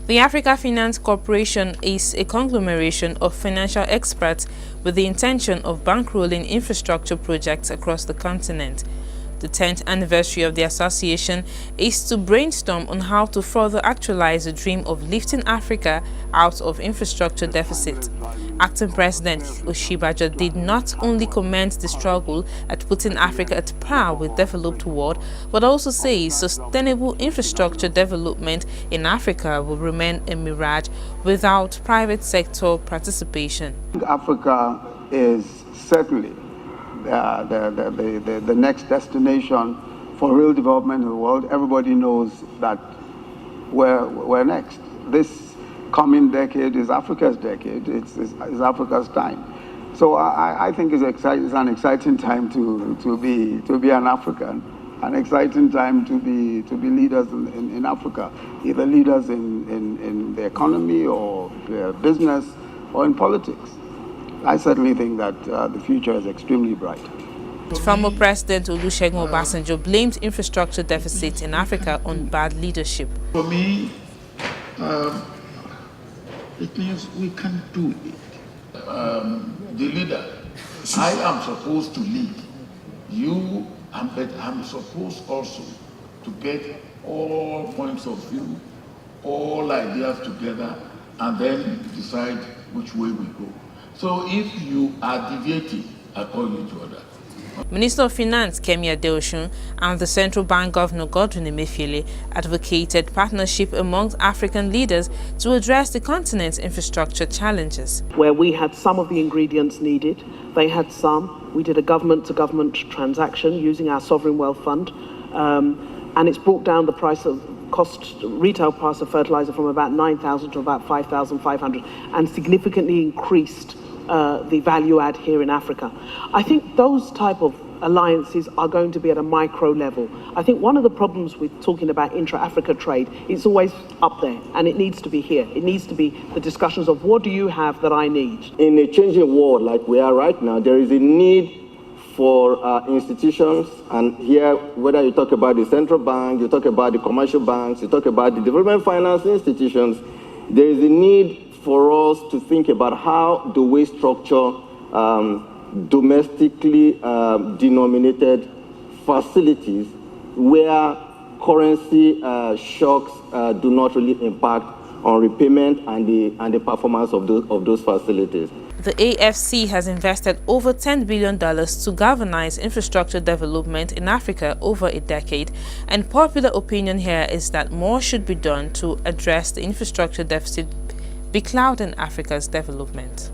The Africa Finance Corporation is a conglomeration of financial experts with the intention of bankrolling infrastructure projects across the continent. The 10th anniversary of the association is to brainstorm on how to further actualize the dream of lifting Africa out of infrastructure deficit. Acting President Osinbajo did not only commend the struggle at putting Africa at par with the developed world, but also says sustainable infrastructure development in Africa will remain a mirage without private sector participation. Africa is certainly the next destination for real development in the world. Everybody knows that we're next. This coming decade is Africa's decade. It's Africa's time. So I think it's an exciting time to be an African, an exciting time to be leaders in Africa, either leaders in the economy or business or in politics. I certainly think that the future is extremely bright. Former President Olusegun Obasanjo blamed infrastructure deficits in Africa on bad leadership. For me, it means we can do it. The leader, I am supposed to lead. But I'm supposed also to get all points of view, all ideas together, and then decide which way we go. So if you are deviating, I call you to order. Minister of Finance Kemi Adeosun and the Central Bank Governor Godwin Emefiele advocated partnership amongst African leaders to address the continent's infrastructure challenges. Where we had some of the ingredients needed, they had some. We did a government-to-government transaction using our sovereign wealth fund, and it's brought down the retail price of fertilizer from about 9,000 to about 5,500, and significantly increased the value add here in Africa. I think those type of alliances are going to be at a micro level. I think one of the problems with talking about intra-Africa trade, it's always up there, and it needs to be here. It needs to be the discussions of what do you have that I need? In a changing world like we are right now, there is a need for institutions, and here, whether you talk about the central bank, you talk about the commercial banks, you talk about the development finance institutions, there is a need for us to think about how do we structure domestically denominated facilities where currency shocks do not really impact on repayment and the performance of those facilities. The AFC has invested over $10 billion to galvanize infrastructure development in Africa over a decade, and popular opinion here is that more should be done to address the infrastructure deficit beclouding Africa's development.